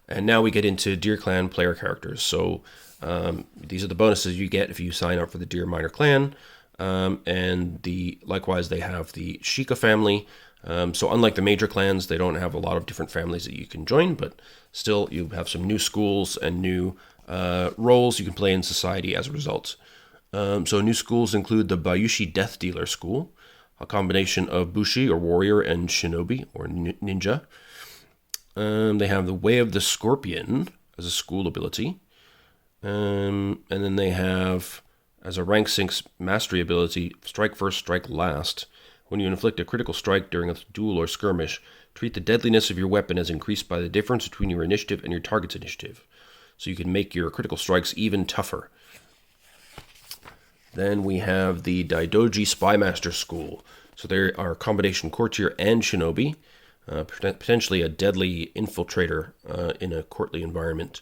And now we get into Deer Clan player characters. So these are the bonuses you get if you sign up for the Deer Minor Clan. And likewise, they have the Shika family. So unlike the major clans, they don't have a lot of different families that you can join, but still you have some new schools and new roles you can play in society as a result. So new schools include the Bayushi Death Dealer School, a combination of Bushi or warrior and shinobi or ninja. They have the Way of the Scorpion as a school ability. And then they have, as a rank 6 mastery ability, Strike First, Strike Last. When you inflict a critical strike during a duel or skirmish, treat the deadliness of your weapon as increased by the difference between your initiative and your target's initiative. So you can make your critical strikes even tougher. Then we have the Daidoji Spymaster School. So they are a combination courtier and shinobi, potentially a deadly infiltrator in a courtly environment.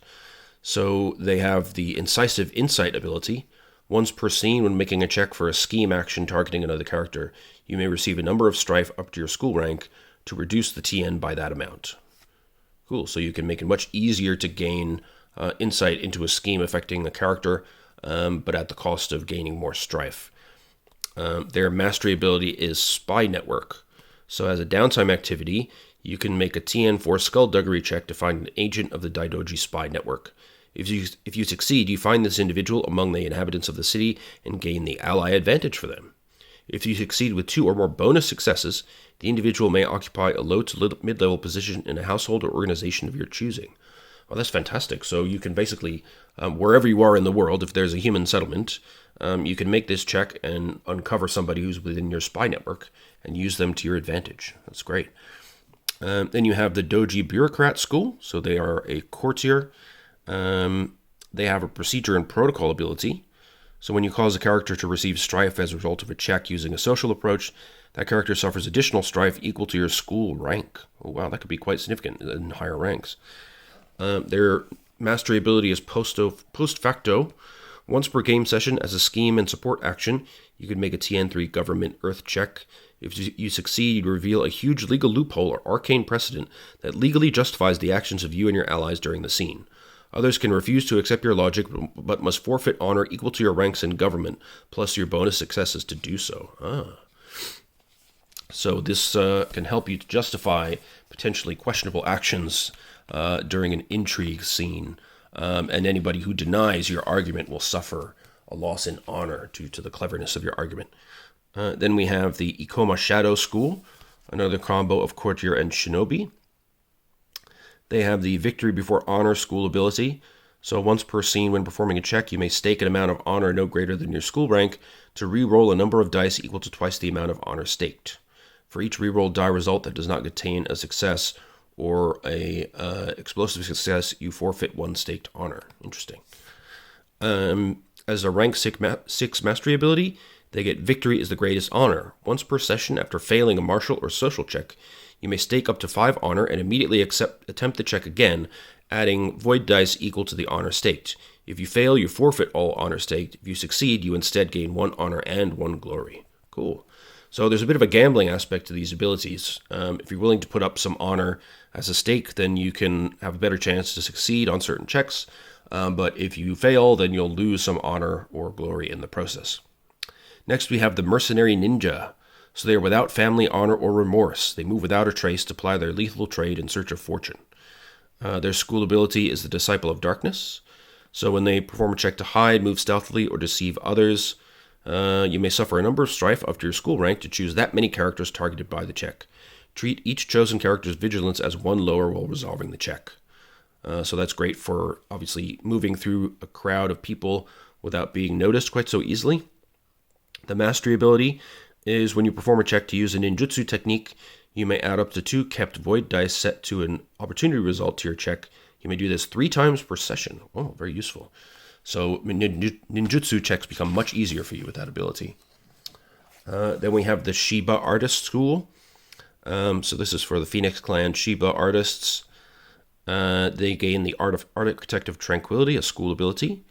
So they have the Incisive Insight ability. Once per scene, when making a check for a scheme action targeting another character, you may receive a number of strife up to your school rank to reduce the TN by that amount. Cool, so you can make it much easier to gain insight into a scheme affecting the character, but at the cost of gaining more strife. Their mastery ability is Spy Network. So as a downtime activity, you can make a TN4 skullduggery check to find an agent of the Daidoji Spy Network. If you succeed, you find this individual among the inhabitants of the city and gain the ally advantage for them. If you succeed with 2 or more bonus successes, the individual may occupy a low to mid-level position in a household or organization of your choosing. Well, that's fantastic. So you can basically, wherever you are in the world, if there's a human settlement, you can make this check and uncover somebody who's within your spy network and use them to your advantage. That's great. Then you have the Doji Bureaucrat School. So they are a courtier. They have a procedure and protocol ability. So when you cause a character to receive strife as a result of a check using a social approach, that character suffers additional strife equal to your school rank. Oh, wow, that could be quite significant in higher ranks. Their mastery ability is post facto. Once per game session, as a scheme and support action, you can make a TN3 government earth check. If you succeed, you reveal a huge legal loophole or arcane precedent that legally justifies the actions of you and your allies during the scene. Others can refuse to accept your logic, but must forfeit honor equal to your ranks in government, plus your bonus successes to do so. So this can help you to justify potentially questionable actions during an intrigue scene. And anybody who denies your argument will suffer a loss in honor due to the cleverness of your argument. Then we have the Ikoma Shadow School, another combo of courtier and shinobi. They have the Victory Before Honor School ability. So once per scene when performing a check, you may stake an amount of honor no greater than your school rank to re-roll a number of dice equal to twice the amount of honor staked. For each re-rolled die result that does not contain a success or a explosive success, you forfeit 1 staked honor. Interesting. As a rank 6 mastery ability, they get Victory is the Greatest Honor. Once per session, after failing a martial or social check, you may stake up to 5 honor and immediately attempt the check again, adding void dice equal to the honor staked. If you fail, you forfeit all honor staked. If you succeed, you instead gain 1 honor and 1 glory. Cool. So there's a bit of a gambling aspect to these abilities. If you're willing to put up some honor as a stake, then you can have a better chance to succeed on certain checks. But if you fail, then you'll lose some honor or glory in the process. Next, we have the Mercenary Ninja. So they are without family, honor, or remorse. They move without a trace to ply their lethal trade in search of fortune. Their school ability is the Disciple of Darkness. So when they perform a check to hide, move stealthily, or deceive others, you may suffer a number of strife up to your school rank to choose that many characters targeted by the check. Treat each chosen character's vigilance as 1 lower while resolving the check. So that's great for, obviously, moving through a crowd of people without being noticed quite so easily. The mastery ability is when you perform a check to use a ninjutsu technique, you may add up to 2 kept void dice set to an opportunity result to your check. You may do this 3 times per session. Oh, very useful. So ninjutsu checks become much easier for you with that ability. Then we have the Shiba Artist School. So this is for the Phoenix Clan Shiba Artists. They gain the Architect of Tranquility, a school ability.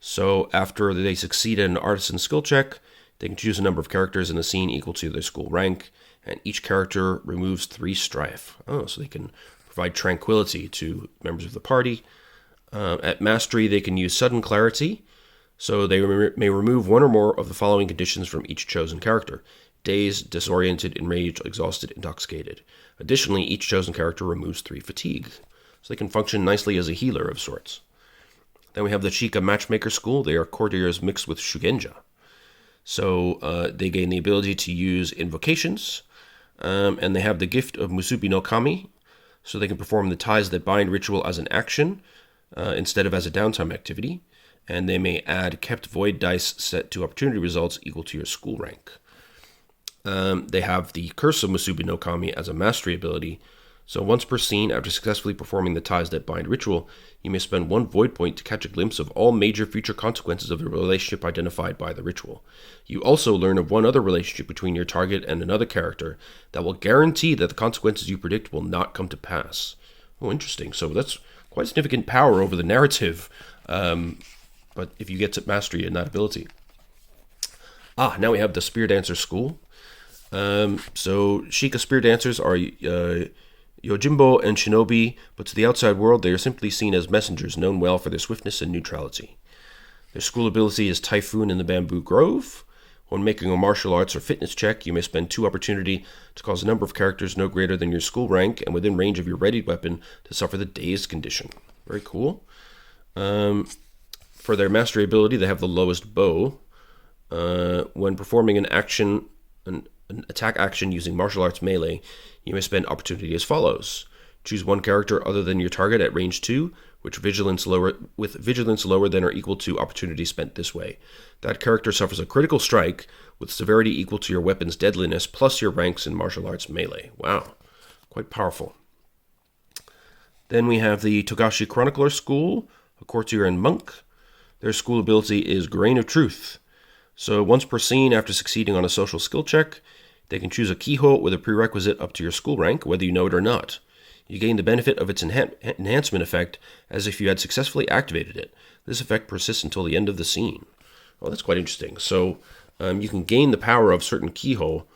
So after they succeed in an artisan skill check, they can choose a number of characters in the scene equal to their school rank, and each character removes 3 strife. Oh, so they can provide tranquility to members of the party. At Mastery, they can use Sudden Clarity, so they may remove 1 or more of the following conditions from each chosen character: dazed, disoriented, enraged, exhausted, intoxicated. Additionally, each chosen character removes 3 fatigue, so they can function nicely as a healer of sorts. Then we have the Chika Matchmaker School. They are courtiers mixed with Shugenja. So they gain the ability to use invocations, and they have the gift of Musubi no Kami, so they can perform the Ties That Bind ritual as an action instead of as a downtime activity, and they may add kept void dice set to opportunity results equal to your school rank. They have the Curse of Musubi no Kami as a mastery ability. So once per scene, after successfully performing the Ties That Bind ritual, you may spend 1 void point to catch a glimpse of all major future consequences of the relationship identified by the ritual. You also learn of 1 other relationship between your target and another character that will guarantee that the consequences you predict will not come to pass. Oh, interesting. So that's quite significant power over the narrative, but if you get to mastery in that ability. Now we have the Spear Dancer School. So Sheikah Spear Dancers are Yojimbo and Shinobi, but to the outside world they are simply seen as messengers known well for their swiftness and neutrality. Their school ability is Typhoon in the Bamboo Grove. When making a martial arts or fitness check, you may spend 2 opportunity to cause a number of characters no greater than your school rank and within range of your readied weapon to suffer the dazed condition. Very cool. For their mastery ability, they have the lowest bow. When performing an attack action using martial arts melee, you may spend opportunity as follows. Choose one character other than your target at range 2, with vigilance lower than or equal to opportunity spent this way. That character suffers a critical strike with severity equal to your weapon's deadliness plus your ranks in martial arts melee. Wow, quite powerful. Then we have the Togashi Chronicler School, a courtier and monk. Their school ability is Grain of Truth. So once per scene, after succeeding on a social skill check, they can choose a keyhole with a prerequisite up to your school rank, whether you know it or not. You gain the benefit of its enhancement effect as if you had successfully activated it. This effect persists until the end of the scene. Oh, that's quite interesting. So you can gain the power of certain keyhole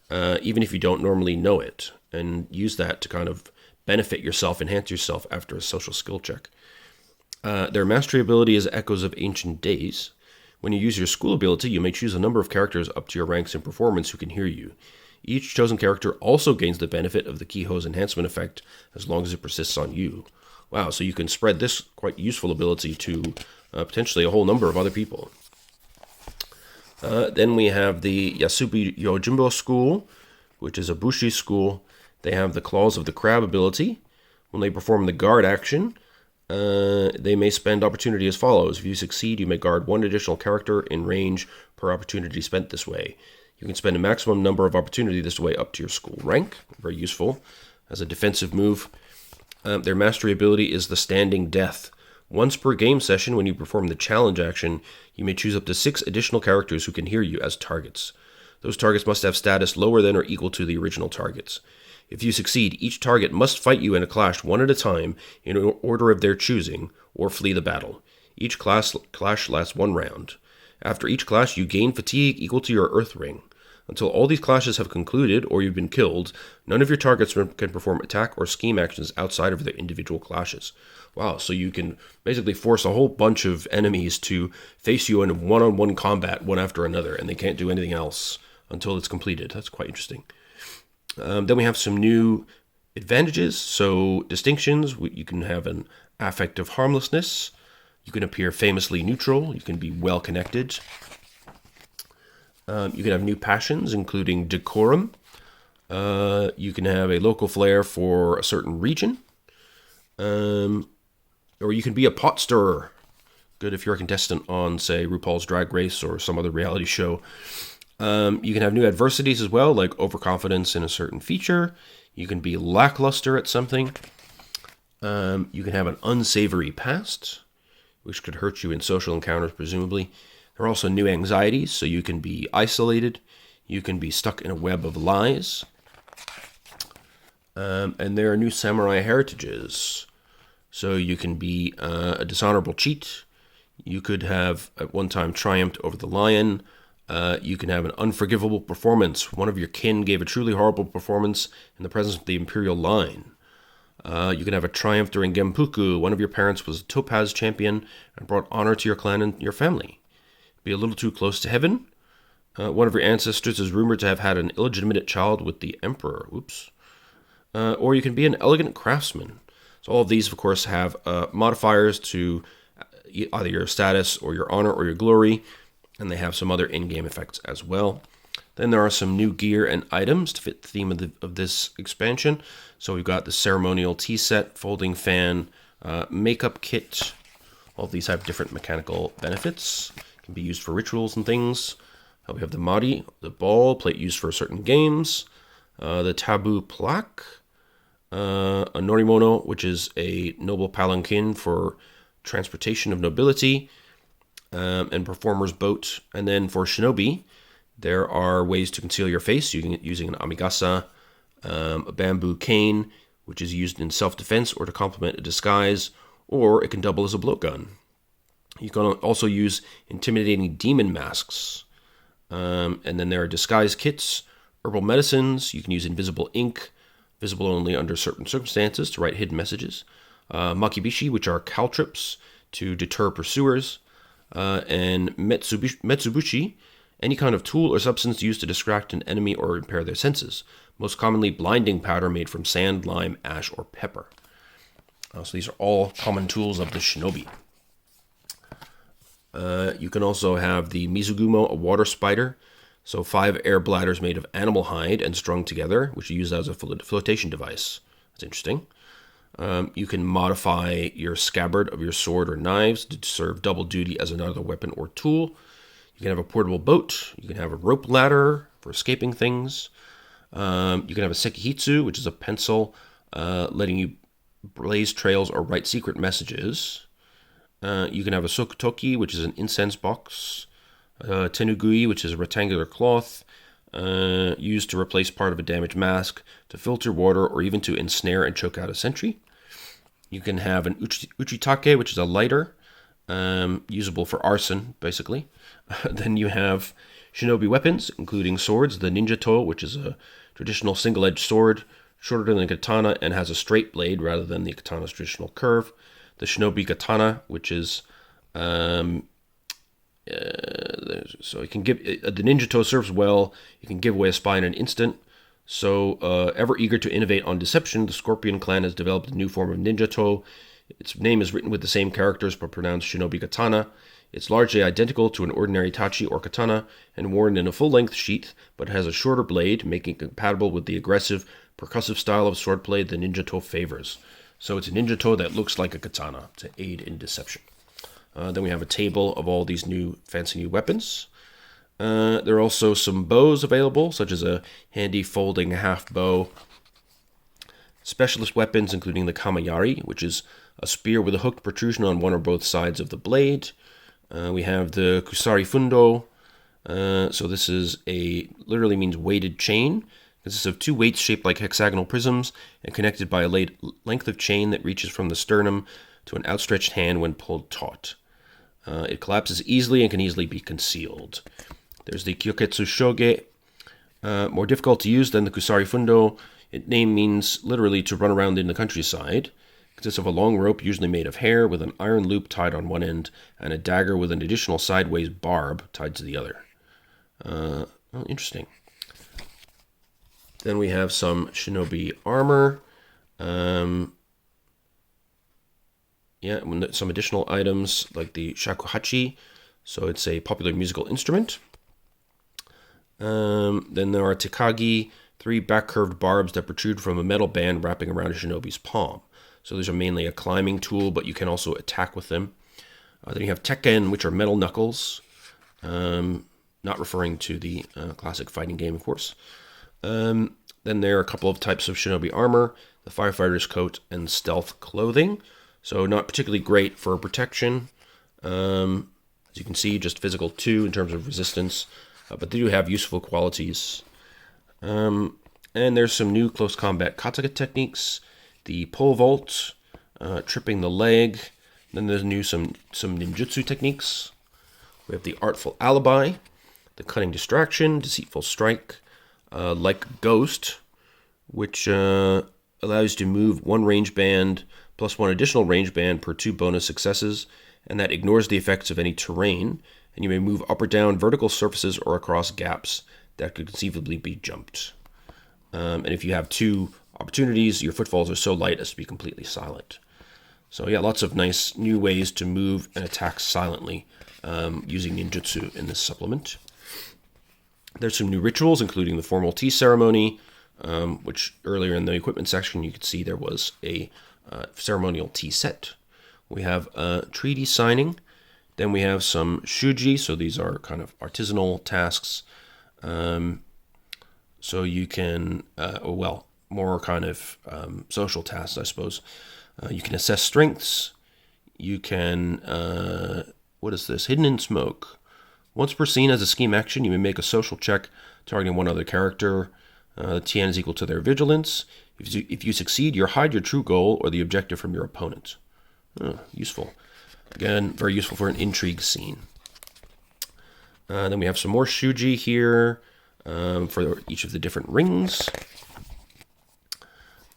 even if you don't normally know it, and use that to kind of benefit yourself, enhance yourself after a social skill check. Their mastery ability is Echoes of Ancient Days. When you use your school ability, you may choose a number of characters up to your ranks in performance who can hear you. Each chosen character also gains the benefit of the keyhole's enhancement effect as long as it persists on you. Wow, so you can spread this quite useful ability to potentially a whole number of other people. Then we have the Yasubi Yojimbo School, which is a Bushi school. They have the Claws of the Crab ability. When they perform the guard action, they may spend opportunity as follows. If you succeed, you may guard 1 additional character in range per opportunity spent this way. You can spend a maximum number of opportunity this way up to your school rank. Very useful as a defensive move. Their mastery ability is the Standing Death. Once per game session, when you perform the challenge action, you may choose up to 6 additional characters who can hear you as targets. Those targets must have status lower than or equal to the original targets. If you succeed, each target must fight you in a clash one at a time in order of their choosing, or flee the battle. Each clash lasts 1 round. After each clash, you gain fatigue equal to your Earth Ring. Until all these clashes have concluded or you've been killed, none of your targets can perform attack or scheme actions outside of their individual clashes. Wow, so you can basically force a whole bunch of enemies to face you in one-on-one combat, one after another, and they can't do anything else until it's completed. That's quite interesting. Then we have some new advantages. So distinctions, you can have an affect of harmlessness. You can appear famously neutral. You can be well connected. You can have new passions, including decorum. You can have a local flair for a certain region. Or you can be a pot stirrer. Good if you're a contestant on, say, RuPaul's Drag Race or some other reality show. You can have new adversities as well, like overconfidence in a certain feature. You can be lackluster at something. You can have an unsavory past, which could hurt you in social encounters, presumably. There are also new anxieties, so you can be isolated. You can be stuck in a web of lies. And there are new samurai heritages. So you can be a dishonorable cheat. You could have at one time triumphed over the lion. You can have an unforgivable performance. One of your kin gave a truly horrible performance in the presence of the imperial line. You can have a triumph during Genpuku. One of your parents was a topaz champion and brought honor to your clan and your family. Be a little too close to heaven. One of your ancestors is rumored to have had an illegitimate child with the emperor. Oops. Or you can be an elegant craftsman. So all of these, of course, have modifiers to either your status or your honor or your glory, and they have some other in-game effects as well. Then there are some new gear and items to fit the theme of this expansion. So we've got the ceremonial tea set, folding fan, makeup kit. All of these have different mechanical benefits. Can be used for rituals and things. We have the Mari, the ball, plate used for certain games. The taboo plaque. A norimono, which is a noble palanquin for transportation of nobility. And performer's boat. And then for shinobi, there are ways to conceal your face using an amigasa, a bamboo cane, which is used in self-defense or to complement a disguise, or it can double as a blowgun. You can also use intimidating demon masks. And then there are disguise kits, herbal medicines. You can use invisible ink, visible only under certain circumstances to write hidden messages. Makibishi, which are caltrips to deter pursuers. And Metsubushi, any kind of tool or substance used to distract an enemy or impair their senses. Most commonly, blinding powder made from sand, lime, ash, or pepper. So these are all common tools of the shinobi. You can also have the Mizugumo, a water spider. So 5 air bladders made of animal hide and strung together, which you use as a flotation device. That's interesting. You can modify your scabbard of your sword or knives to serve double duty as another weapon or tool. You can have a portable boat. You can have a rope ladder for escaping things. You can have a sekihitsu, which is a pencil letting you blaze trails or write secret messages. You can have a sokutoki, which is an incense box. Tenugui, which is a rectangular cloth used to replace part of a damaged mask, to filter water, or even to ensnare and choke out a sentry. You can have an uchitake, which is a lighter, usable for arson, basically. Then you have shinobi weapons, including swords, the ninjato, which is a traditional single-edged sword, shorter than the katana and has a straight blade rather than the katana's traditional curve. The shinobi katana, which is so you can give the ninjato serves well. You can give away a spy in an instant. So ever eager to innovate on deception, the Scorpion clan has developed a new form of ninjato. Its name is written with the same characters but pronounced shinobi katana. It's largely identical to an ordinary tachi or katana and worn in a full-length sheath, but has a shorter blade, making it compatible with the aggressive, percussive style of swordplay the ninjato favors. So it's a ninjato that looks like a katana to aid in deception. Then we have a table of all these fancy new weapons. There are also some bows available, such as a handy folding half bow. Specialist weapons, including the kamayari, which is a spear with a hooked protrusion on one or both sides of the blade. We have the kusari fundo. So this is literally means weighted chain. It consists of 2 weights shaped like hexagonal prisms and connected by a length of chain that reaches from the sternum to an outstretched hand when pulled taut. It collapses easily and can easily be concealed. There's the Kyoketsu Shoge, more difficult to use than the Kusari Fundo. Its name means literally to run around in the countryside. It consists of a long rope usually made of hair with an iron loop tied on one end and a dagger with an additional sideways barb tied to the other. Interesting. Then we have some shinobi armor. Some additional items like the shakuhachi. So it's a popular musical instrument. Then there are tekagi, 3 back-curved barbs that protrude from a metal band wrapping around a shinobi's palm. So these are mainly a climbing tool, but you can also attack with them. Then you have tekken, which are metal knuckles. Not referring to the classic fighting game, of course. Then there are a couple of types of shinobi armor, the firefighter's coat and stealth clothing. So not particularly great for protection. As you can see, just physical 2 in terms of resistance. But they do have useful qualities. And there's some new close combat katsuga techniques. The pole vault, tripping the leg. Then there's some ninjutsu techniques. We have the artful alibi, the cunning distraction, deceitful strike, like ghost, which allows you to move 1 range band plus 1 additional range band per 2 bonus successes, and that ignores the effects of any terrain, and you may move up or down vertical surfaces or across gaps that could conceivably be jumped. And if you have 2 opportunities, your footfalls are so light as to be completely silent. So yeah, lots of nice new ways to move and attack silently using ninjutsu in this supplement. There's some new rituals, including the formal tea ceremony, which earlier in the equipment section you could see there was a ceremonial tea set. We have treaty signing. Then we have some shuji, so these are kind of artisanal tasks. So you can, more kind of social tasks, I suppose. You can assess strengths. You can, what is this? Hidden in smoke. Once per scene as a scheme action, you may make a social check targeting one other character. The TN is equal to their vigilance. If you succeed, you hide your true goal or the objective from your opponent. Useful. Again, very useful for an intrigue scene. Then we have some more shuji here for each of the different rings.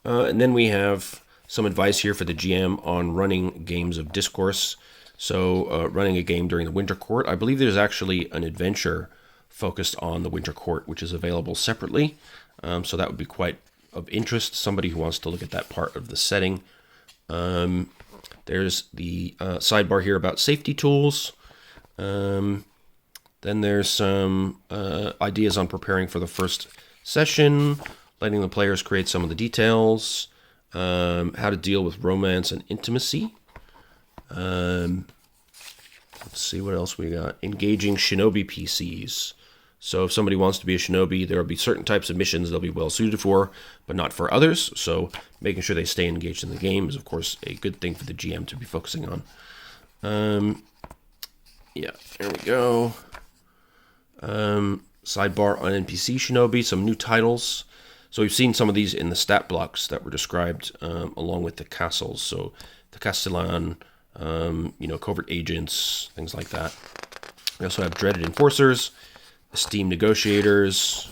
And then we have some advice here for the GM on running games of discourse. So running a game during the Winter Court. I believe there's actually an adventure focused on the Winter Court, which is available separately. So that would be quite of interest to somebody who wants to look at that part of the setting. There's the sidebar here about safety tools. Then there's some ideas on preparing for the first session, letting the players create some of the details, how to deal with romance and intimacy. Let's see what else we got. Engaging shinobi PCs. So if somebody wants to be a shinobi, there will be certain types of missions they'll be well suited for, but not for others. So making sure they stay engaged in the game is, of course, a good thing for the GM to be focusing on. Yeah, there we go. Sidebar on NPC shinobi, some new titles. So we've seen some of these in the stat blocks that were described along with the castles. So the Castellan, covert agents, things like that. We also have dreaded enforcers, esteemed negotiators,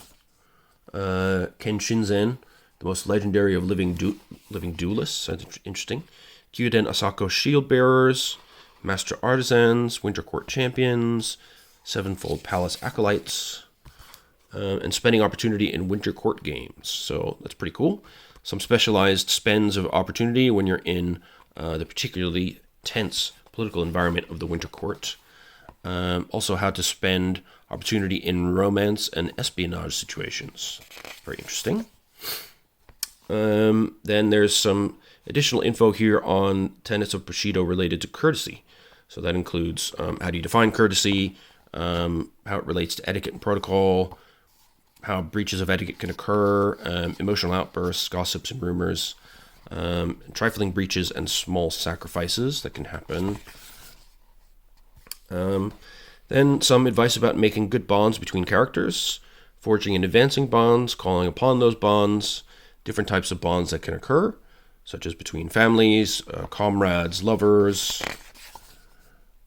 Kenshinzen, the most legendary of living duelists. That's interesting. Kyuden Asako shield bearers, master artisans, Winter Court champions, Sevenfold Palace acolytes, and spending opportunity in Winter Court games. So that's pretty cool. Some specialized spends of opportunity when you're in the particularly tense political environment of the Winter Court. Also how to spend opportunity in romance and espionage situations. Very interesting. Then there's some additional info here on tenets of Bushido related to courtesy. So that includes how do you define courtesy, how it relates to etiquette and protocol, how breaches of etiquette can occur, emotional outbursts, gossips and rumors, trifling breaches and small sacrifices that can happen. Then some advice about making good bonds between characters, forging and advancing bonds, calling upon those bonds, different types of bonds that can occur, such as between families, comrades, lovers,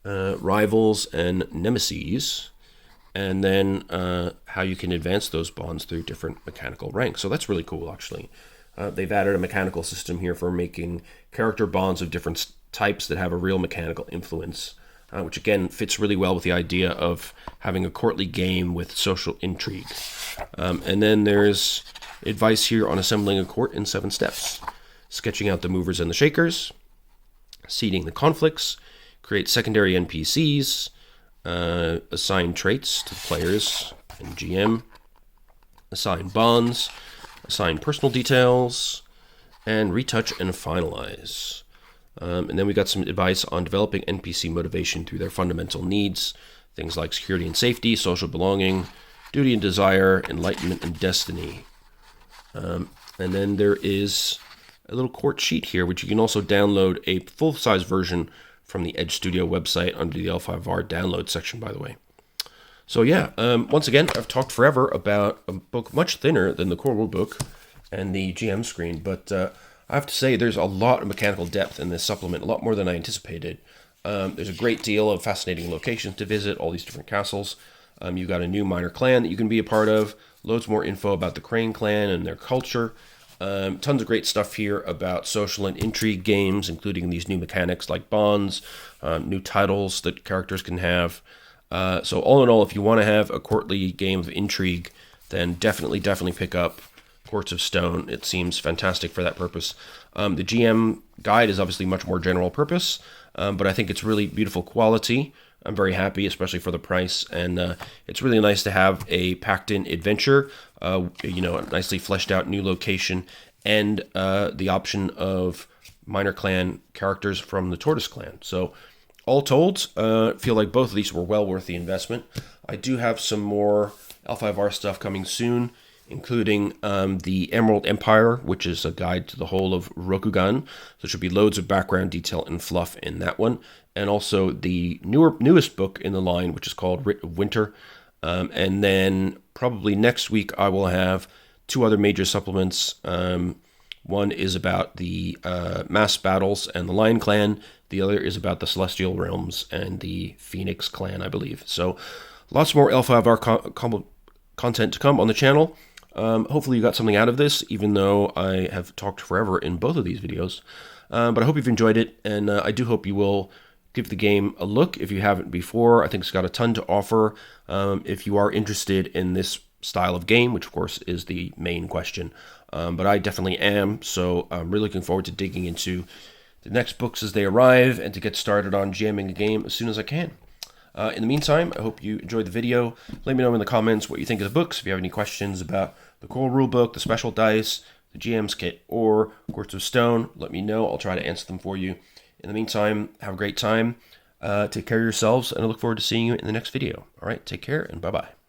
rivals, and nemesis, and then how you can advance those bonds through different mechanical ranks. So that's really cool, actually. They've added a mechanical system here for making character bonds of different types that have a real mechanical influence, which again fits really well with the idea of having a courtly game with social intrigue. And then there's advice here on assembling a court in 7 steps, sketching out the movers and the shakers, seeding the conflicts, create secondary NPCs, assign traits to the players and GM, assign bonds, assign personal details, and retouch and finalize. And then we got some advice on developing NPC motivation through their fundamental needs, things like security and safety, social belonging, duty and desire, enlightenment and destiny. And then there is a little court sheet here, which you can also download a full-size version from the Edge Studio website under the L5R download section, by the way. So yeah, once again, I've talked forever about a book much thinner than the core rule book and the GM screen, but I have to say there's a lot of mechanical depth in this supplement, a lot more than I anticipated. There's a great deal of fascinating locations to visit, all these different castles. You've got a new minor clan that you can be a part of, loads more info about the Crane clan and their culture. Tons of great stuff here about social and intrigue games, including these new mechanics like bonds, new titles that characters can have. So all in all, if you want to have a courtly game of intrigue, then definitely pick up Courts of Stone. It seems fantastic for that purpose. The GM guide is obviously much more general purpose, but I think it's really beautiful quality. I'm very happy, especially for the price, and it's really nice to have a packed-in adventure, a nicely fleshed out new location, and the option of minor clan characters from the Tortoise clan. So all told, I feel like both of these were well worth the investment. I do have some more L5R stuff coming soon, including the Emerald Empire, which is a guide to the whole of Rokugan. So there should be loads of background detail and fluff in that one. And also the newest book in the line, which is called Writ of Winter. And then probably next week I will have 2 other major supplements. One is about the mass battles and the Lion Clan. The other is about the Celestial Realms and the Phoenix Clan, I believe. So lots more L5R content to come on the channel. Hopefully you got something out of this, even though I have talked forever in both of these videos. But I hope you've enjoyed it, and I do hope you will give the game a look if you haven't before. I think it's got a ton to offer if you are interested in this style of game, which of course is the main question. But I definitely am, so I'm really looking forward to digging into the next books as they arrive and to get started on jamming a game as soon as I can. In the meantime, I hope you enjoyed the video. Let me know in the comments what you think of the books. If you have any questions about the core rulebook, the special dice, the GM's kit, or Quartz of Stone, let me know. I'll try to answer them for you. In the meantime, have a great time. Take care of yourselves, and I look forward to seeing you in the next video. All right, take care, and bye-bye.